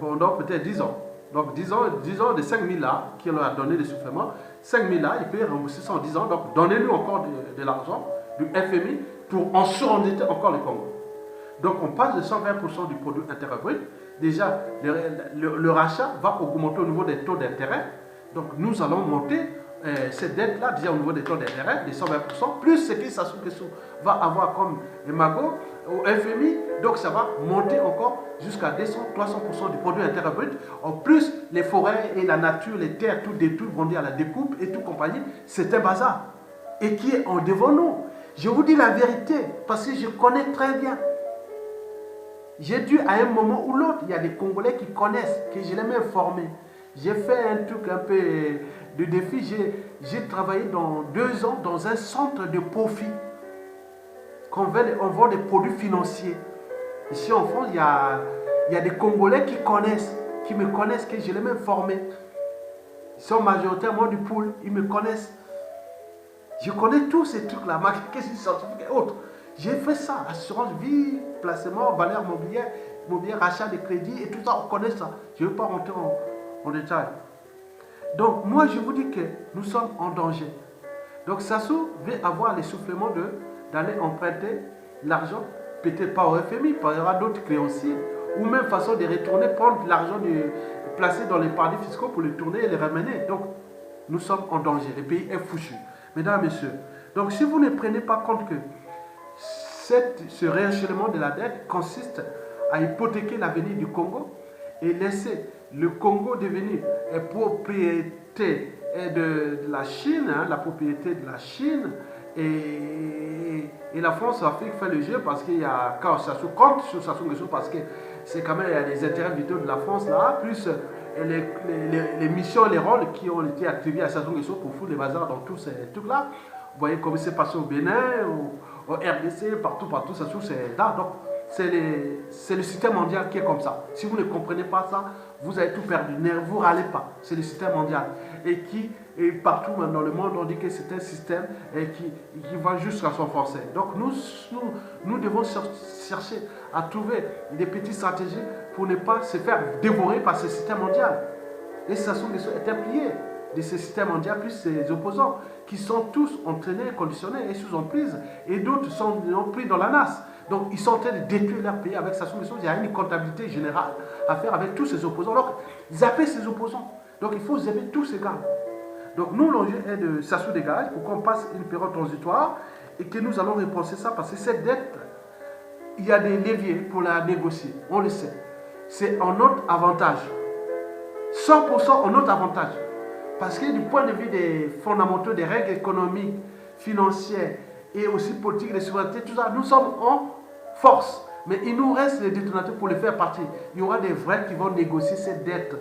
pendant peut-être 10 ans. Donc, disons de 5 000 là, qu'il a donné des soufflements, 5 000 là, il peut rembourser ça en 10 ans. Donc, donnez-lui encore de l'argent du FMI pour en surendetter encore le Congo. Donc, on passe de 120% du produit intérieur brut. Déjà, le rachat va augmenter au niveau des taux d'intérêt. Donc, nous allons monter cette dette-là, déjà au niveau des taux d'intérêt, de 120%, plus ce que Sassou Nguesso va avoir comme magot au FMI. Donc, ça va monter encore jusqu'à 200-300% du produit intérieur brut. En plus, les forêts et la nature, les terres, tout détruit, vendu à la découpe et tout compagnie, c'est un bazar. Et qui est en devant nous. Je vous dis la vérité, parce que je connais très bien. J'ai dû, à un moment ou l'autre, il y a des Congolais qui connaissent, que je l'ai même formé. J'ai fait un truc un peu de défi. J'ai travaillé dans 2 ans dans un centre de profit. On vend des produits financiers. Ici en France, il y a des Congolais qui me connaissent, que je l'ai même formé. Ils sont majoritairement du pool, ils me connaissent. Je connais tous ces trucs-là, marketing scientifique et autres. J'ai fait ça, assurance vie, placement, valeur mobilier, rachat de crédit et tout ça, on connaît ça. Je ne veux pas rentrer en détail. Donc moi je vous dis que nous sommes en danger. Donc Sassou veut avoir l'essoufflement d'aller emprunter l'argent, peut-être pas au FMI, il y aura d'autres créanciers, ou même façon de retourner, prendre l'argent placé dans les paradis fiscaux pour le tourner et le ramener. Donc nous sommes en danger, le pays est foutu. Mesdames et messieurs, donc si vous ne prenez pas compte que ce rééchelonnement de la dette consiste à hypothéquer l'avenir du Congo et laisser le Congo devenir propriété de la Chine, la propriété de la Chine, et la France-Afrique fait le jeu parce qu'il y a quand ça se compte sur Sassou Nguesso parce que c'est quand même il y a des intérêts vitaux de la France là, plus les missions, les rôles qui ont été attribués à Sassou Nguesso pour foutre les bazars dans tous ces trucs-là. Vous voyez comme c'est passé au Bénin, au RDC, partout, Sassou c'est là. Donc c'est le système mondial qui est comme ça. Si vous ne comprenez pas ça, vous avez tout perdu. Ne vous râlez pas. C'est le système mondial. Et partout dans le monde, on dit que c'est un système qui va jusqu'à son forcé. Donc nous devons chercher à trouver des petites stratégies pour ne pas se faire dévorer par ce système mondial. Et Sassou Nguesso est impliqué de ce système mondial, plus ses opposants, qui sont tous entraînés, conditionnés et sous emprise, et d'autres sont pris dans la nasse. Donc ils sont en train de détruire leur pays avec Sassou Nguesso. Il y a une comptabilité générale à faire avec tous ces opposants. Donc zapper ces opposants. Donc il faut zapper tous ces gars. Donc nous, l'enjeu est de Sassou dégage pour qu'on passe une période transitoire et que nous allons repenser ça parce que cette dette, il y a des leviers pour la négocier. On le sait. C'est en notre avantage. 100% en notre avantage. Parce que du point de vue des fondamentaux, des règles économiques, financières et aussi politiques, de souveraineté, tout ça, nous sommes en force. Mais il nous reste les détonateurs pour les faire partir. Il y aura des vrais qui vont négocier cette dette.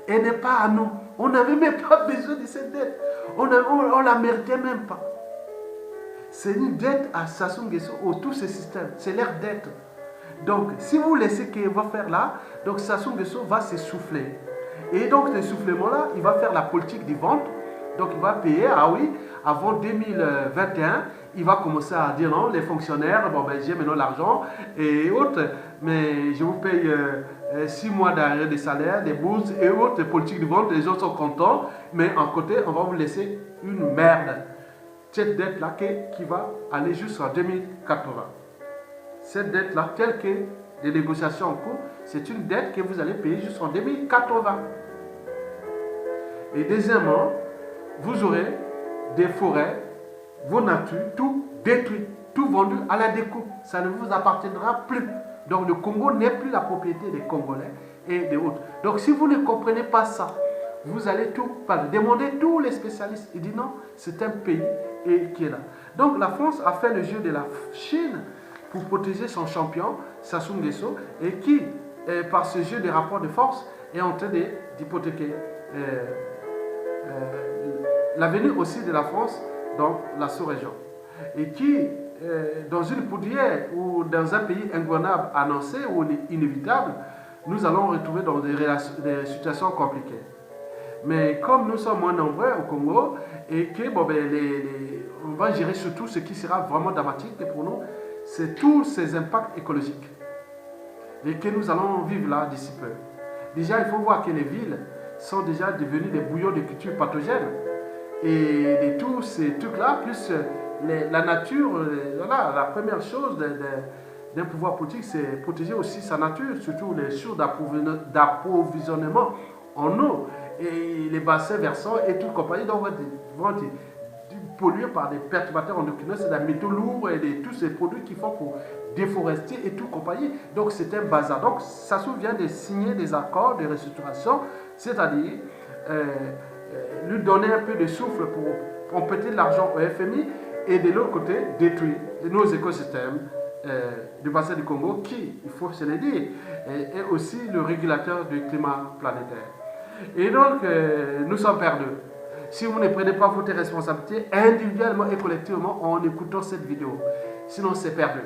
Et n'est pas à nous. On n'avait même pas besoin de cette dette. On ne la méritait même pas. C'est une dette à Sassou Nguesso, tous ces systèmes. C'est leur dette. Donc, si vous laissez qu'il va faire là, donc Sassou Nguesso va s'essouffler. Et donc, l'essoufflement-là, il va faire la politique des ventes. Donc, il va payer, ah oui, avant 2021, il va commencer à dire non, les fonctionnaires, bon ben j'ai maintenant l'argent et autres, mais je vous paye 6 mois d'arrêt de salaire, des bourses et autres politiques de vente, les autres sont contents, mais en côté, on va vous laisser une merde. Cette dette-là qui va aller jusqu'en 2080. Cette dette-là, telle que les négociations en cours, c'est une dette que vous allez payer jusqu'en 2080. Et deuxièmement, vous aurez des forêts, vos natures, tout détruit, tout vendu à la découpe. Ça ne vous appartiendra plus. Donc le Congo n'est plus la propriété des Congolais et des autres. Donc si vous ne comprenez pas ça, vous allez tout demander tous les spécialistes. Ils disent non, c'est un pays qui est là. Donc la France a fait le jeu de la Chine pour protéger son champion, Sassou Nguesso, et qui, par ce jeu des rapports de force, est en train d'hypothéquer l'avenir aussi de la France dans la sous-région. Et qui, dans une poudrière ou dans un pays ingouvernable annoncé ou inévitable, nous allons retrouver dans des situations compliquées. Mais comme nous sommes moins nombreux au Congo et que bon, ben, on va gérer surtout ce qui sera vraiment dramatique pour nous, c'est tous ces impacts écologiques et que nous allons vivre là d'ici peu. Déjà, il faut voir que les villes sont déjà devenues des bouillons de cultures pathogènes. Et de tous ces trucs-là, plus la nature, voilà, la première chose d'un pouvoir politique, c'est protéger aussi sa nature, surtout les sources d'approvisionnement en eau, et les bassins versants et tout compagnie, donc vont être pollués par des perturbateurs endocriniens, c'est des métaux lourds et tous ces produits qui font pour déforester et tout compagnie. Donc c'est un bazar. Donc Sassou vient de signer des accords de restructuration, c'est-à-dire lui donner un peu de souffle pour compléter l'argent au FMI et de l'autre côté détruire nos écosystèmes du bassin du Congo qui, il faut se le dire, est aussi le régulateur du climat planétaire. Et donc, nous sommes perdus. Si vous ne prenez pas votre responsabilité individuellement et collectivement en écoutant cette vidéo, sinon c'est perdu.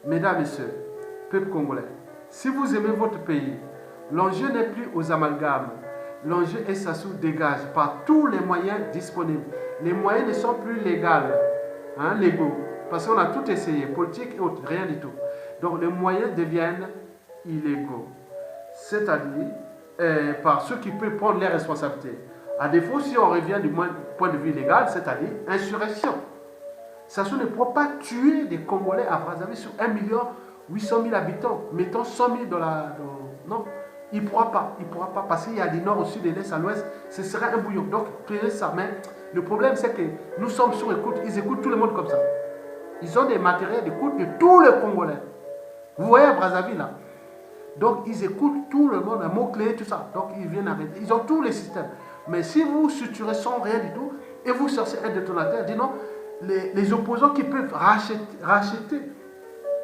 Mesdames et messieurs, peuple congolais, si vous aimez votre pays, l'enjeu n'est plus aux amalgames. L'enjeu est Sassou dégage par tous les moyens disponibles. Les moyens ne sont plus légaux. Parce qu'on a tout essayé, politique et autres, rien du tout. Donc les moyens deviennent illégaux. C'est-à-dire par ceux qui peuvent prendre les responsabilités. À défaut, si on revient du point de vue légal, c'est-à-dire insurrection. Sassou ne pourra pas tuer des Congolais à Brazzaville sur 1 800 000 habitants, mettons 100 000 $. Non, il ne pourra pas. Il ne pourra pas parce qu'il y a du nord au sud, de l'est à l'ouest. Ce sera un bouillon. Donc, prenez ça. Mais le problème, c'est que nous sommes sur écoute. Ils écoutent tout le monde comme ça. Ils ont des matériels d'écoute de tous les Congolais. Vous voyez à Brazzaville, là. Donc, ils écoutent tout le monde, un mot-clé, tout ça. Donc, ils viennent arrêter. Ils ont tous les systèmes. Mais si vous suturez sans rien du tout, et vous cherchez un détonateur, dis non, les opposants qui peuvent racheter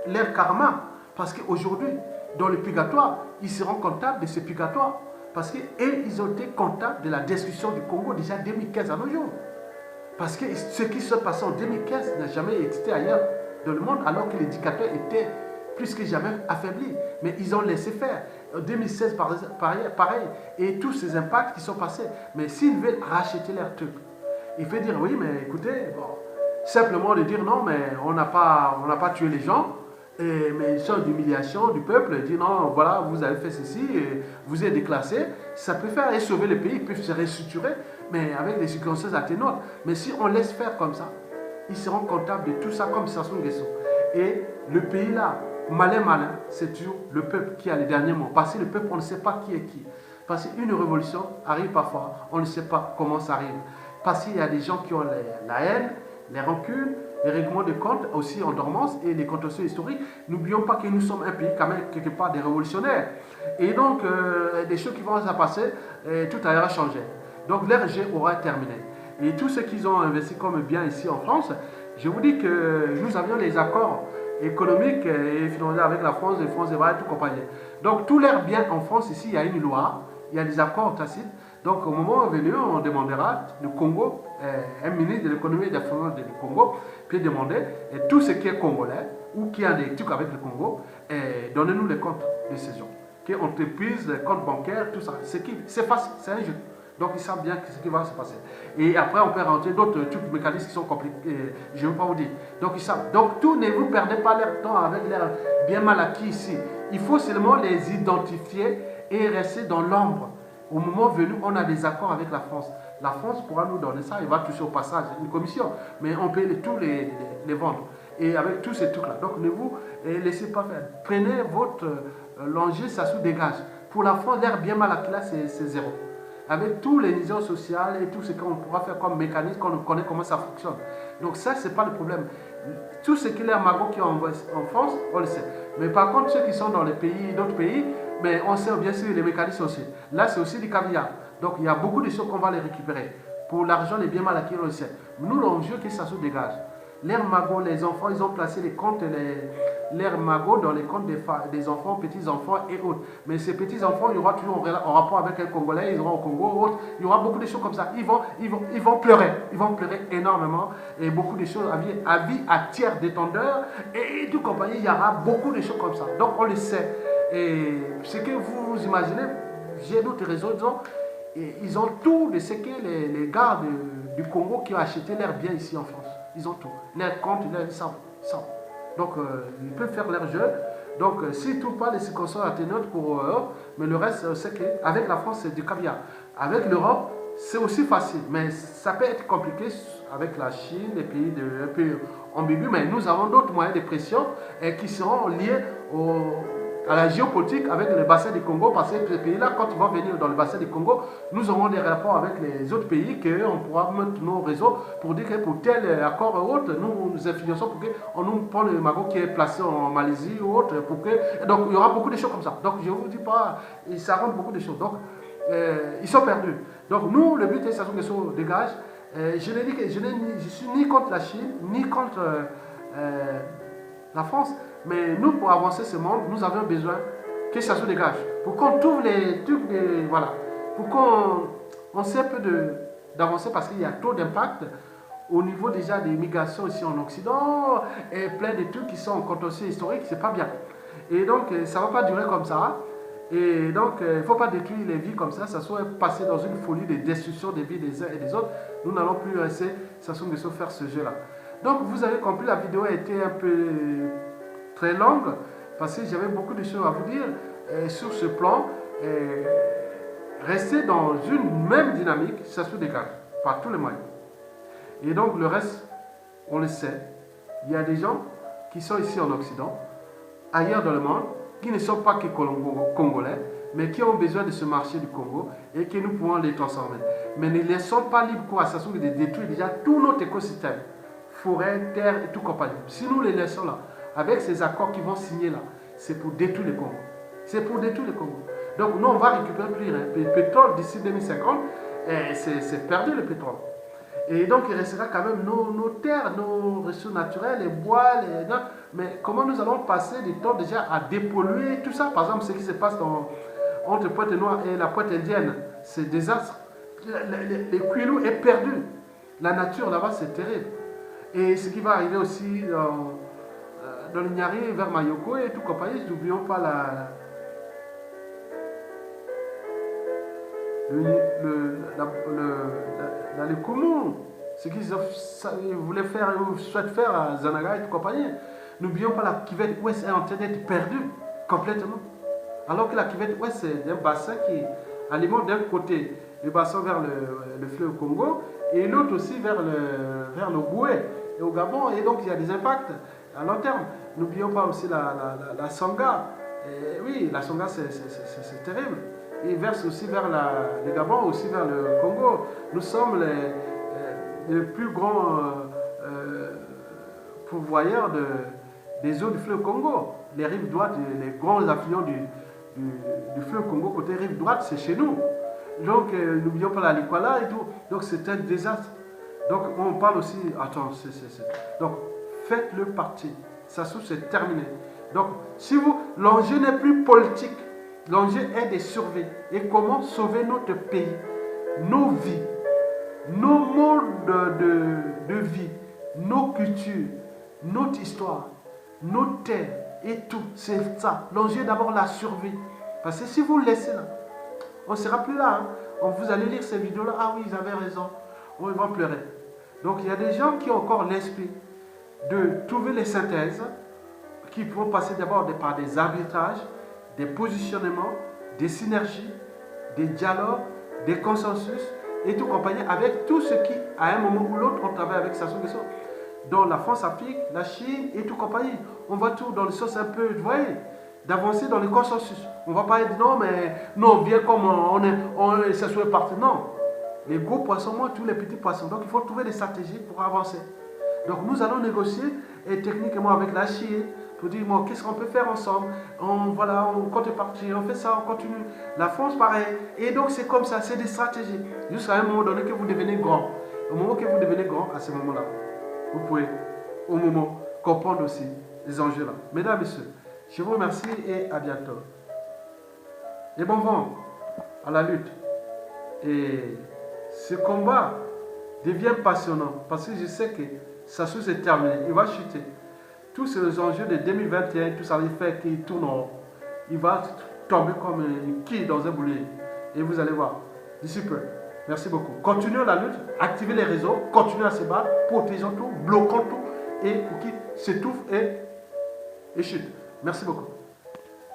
leur karma. Parce qu'aujourd'hui, dans le purgatoire, ils seront comptables de ce purgatoire. Parce qu'ils ont été comptables de la destruction du Congo déjà 2015 à nos jours. Parce que ce qui se passait en 2015 n'a jamais existé ailleurs dans le monde, alors que les dictateurs étaient plus que jamais affaiblis. Mais ils ont laissé faire. En 2016, pareil. Et tous ces impacts qui sont passés. Mais s'ils veulent racheter leur truc, il faut dire oui, mais écoutez, bon, simplement de dire non, mais on n'a pas tué les gens. Mais une sorte d'humiliation du peuple, dit non, voilà, vous avez fait ceci, et vous êtes déclassé, ça peut faire et sauver le pays, ils peuvent se restructurer, mais avec des circonstances atténuantes. Mais si on laisse faire comme ça, ils seront comptables de tout ça comme Sassou Nguesso. Et le pays là, malin, c'est toujours le peuple qui a les derniers mots. Parce que le peuple, on ne sait pas qui est qui. Parce qu'une révolution arrive parfois, on ne sait pas comment ça arrive. Parce qu'il y a des gens qui ont la haine, les rancunes, les règlements de compte aussi en dormance et les contentieux historiques. N'oublions pas que nous sommes un pays quand même quelque part des révolutionnaires. Et donc, des choses qui vont se passer, tout aura changé. Donc, leur jeu aura terminé. Et tout ce qu'ils ont investi comme bien ici en France, je vous dis que nous avions les accords économiques et financiers avec la France, et France et tout compagnie. Donc, tous leurs biens en France, ici, il y a une loi, il y a des accords tacites. Donc, au moment venu, on demandera du Congo, un ministre de l'économie et des finances du Congo, puis demander tout ce qui est congolais ou qui a des trucs avec le Congo, donnez-nous les comptes de ces gens. Entreprise, les comptes bancaires, tout ça. C'est facile, c'est un jeu. Donc, ils savent bien ce qui va se passer. Et après, on peut rentrer d'autres trucs mécanismes qui sont compliqués. Je ne vais pas vous dire. Donc, ils savent. Donc, tout, ne vous perdez pas leur temps avec leur bien mal acquis ici. Il faut seulement les identifier et rester dans l'ombre. Au moment venu, on a des accords avec la France. La France pourra nous donner ça, il va toucher au passage une commission, mais on peut tous les vendre. Et avec tous ces trucs-là. Donc ne vous laissez pas faire. Prenez votre l'enjeu, ça se dégage. Pour la France, l'air bien mal acquis là, c'est zéro. Avec tous les liaisons sociales et tout ce qu'on pourra faire comme mécanisme, qu'on connaît comment ça fonctionne. Donc ça, ce n'est pas le problème. Tout ce qu'il y a magot qui est en France, on le sait. Mais par contre, ceux qui sont dans les pays, d'autres pays, mais on sait bien sûr les mécanismes aussi. Là, c'est aussi du caviar. Donc, il y a beaucoup de choses qu'on va les récupérer. Pour l'argent, les biens mal acquis, on le sait. Nous, l'enjeu, que ça se dégage. Leurs magots, les enfants, ils ont placé les comptes, leurs magots dans les comptes des enfants, petits-enfants et autres. Mais ces petits-enfants, il y aura toujours en rapport avec un Congolais, ils auront au Congo ou autre. Il y aura beaucoup de choses comme ça. Ils vont pleurer. Ils vont pleurer énormément. Et beaucoup de choses à vie à tiers détendeur. Et du compagnie, il y aura beaucoup de choses comme ça. Donc, on le sait. Et ce que vous imaginez, j'ai d'autres réseaux, disons, ils ont tout de ce que les gars du Congo qui ont acheté leurs biens ici en France. Ils ont tout. Leurs comptes, ils savent. Donc, ils peuvent faire leur jeu. Donc, s'ils ne trouvent pas les circonstances atténuantes pour eux, mais le reste, c'est qu'avec la France, c'est du caviar. Avec l'Europe, c'est aussi facile. Mais ça peut être compliqué avec la Chine, les pays un peu ambigus. Mais nous avons d'autres moyens de pression qui seront liés à la géopolitique avec le bassin du Congo, parce que ces pays-là, quand ils vont venir dans le bassin du Congo, nous aurons des rapports avec les autres pays, qu'on pourra mettre nos réseaux pour dire que pour tel accord ou autre, nous influençons pour qu'on nous prend le magot qui est placé en Malaisie ou autre. Donc il y aura beaucoup de choses comme ça. Donc je ne vous dis pas, ça rend beaucoup de choses. Donc ils sont perdus. Donc nous, le but est que ça se dégage. Je l'ai dit que je ne suis ni contre la Chine, ni contre la France. Mais nous, pour avancer ce monde, nous avons besoin que ça se dégage. Pour qu'on trouve les trucs, voilà. Pour qu'on sait un peu d'avancer parce qu'il y a trop d'impact au niveau déjà des migrations ici en Occident et plein de trucs qui sont en contentieux historique, c'est pas bien. Et donc, ça ne va pas durer comme ça. Et donc, il ne faut pas détruire les vies comme ça soit passer dans une folie de destruction des vies des uns et des autres. Nous n'allons plus rester, ça se faire ce jeu-là. Donc, vous avez compris, la vidéo a été un peu très longue parce que j'avais beaucoup de choses à vous dire sur ce plan. Rester dans une même dynamique, ça se dégage par tous les moyens. Et donc le reste, on le sait, il y a des gens qui sont ici en Occident, ailleurs dans le monde, qui ne sont pas que congolais, mais qui ont besoin de ce marché du Congo et que nous pouvons les transformer. Mais ne laissons pas libre cours à ça de détruire déjà tout notre écosystème, forêt, terre et tout compagnie. Si nous les laissons là, avec ces accords qui vont signer là, c'est pour détruire le Congo. C'est pour détruire le Congo. Donc nous, on va récupérer plus rien. Le pétrole d'ici 2050, c'est perdu le pétrole. Et donc il restera quand même nos terres, nos ressources naturelles, les bois, mais comment nous allons passer du temps déjà à dépolluer tout ça? Par exemple, ce qui se passe entre Pointe-Noire et la Pointe indienne, c'est désastre. Le Kwilu est perdu. La nature là-bas, c'est terrible. Et ce qui va arriver aussi dans le Nyari, vers Mayoko et tout compagnie, n'oublions pas dans les Koumou, ce qu'ils voulaient faire ou souhaitent faire à Zanaga et tout compagnie. N'oublions pas la cuvette ouest est en train d'être perdue complètement. Alors que la cuvette ouest, c'est un bassin qui alimente d'un côté le bassin vers le fleuve Congo et l'autre aussi vers le Boué et au Gabon. Et donc il y a des impacts à long terme. N'oublions pas aussi la Sangha. Et oui, la Sangha, c'est terrible. Et verse aussi vers le Gabon, aussi vers le Congo. Nous sommes les plus grands pourvoyeurs des eaux du fleuve Congo. Les rives droites, les grands affluents du fleuve Congo, côté rive droite, c'est chez nous. Donc, n'oublions pas la Likwala et tout. Donc, c'est un désastre. Donc, on parle aussi... Attends, Donc, faites-le partie. Ça c'est terminé. Donc, si l'enjeu n'est plus politique, l'enjeu est de sauver. Et comment sauver notre pays, nos vies, nos modes de vie, nos cultures, notre histoire, nos terres et tout. C'est ça. L'enjeu est d'abord la survie. Parce que si vous laissez là, on ne sera plus là. Hein. Vous allez lire ces vidéos-là. Ah oui, ils avaient raison. On va pleurer. Donc il y a des gens qui ont encore l'esprit de trouver les synthèses qui vont passer d'abord par des arbitrages, des positionnements, des synergies, des dialogues, des consensus et tout compagnie avec tout ce qui, à un moment ou l'autre, on travaille avec Sassou Nguesso. Dans la France-Afrique, la Chine et tout compagnie. On va tout dans le sens un peu, vous voyez, d'avancer dans le consensus. On ne va pas être non, mais non, bien comme on s'assoit parti. Non. Les gros poissons mangent tous les petits poissons. Donc il faut trouver des stratégies pour avancer. Donc nous allons négocier et techniquement avec la Chine pour dire bon, qu'est-ce qu'on peut faire ensemble. On contrepartie, on fait ça, on continue. La France pareil. Et donc c'est comme ça, c'est des stratégies. Jusqu'à un moment donné que vous devenez grand. Au moment que vous devenez grand, à ce moment-là, vous pouvez au moment comprendre aussi les enjeux là. Mesdames, Messieurs, je vous remercie et à bientôt. Et bon vent à la lutte. Et ce combat devient passionnant parce que je sais que Sassou c'est terminé, il va chuter. Tous ces enjeux de 2021, tout ça va faire qu'il tourne, il va tomber comme une quille dans un boulier. Et vous allez voir, d'ici peu. Merci beaucoup. Continuons la lutte, activez les réseaux, continuez à se battre, protégeons tout, bloquons tout et pour qu'il s'étouffe et chute. Merci beaucoup.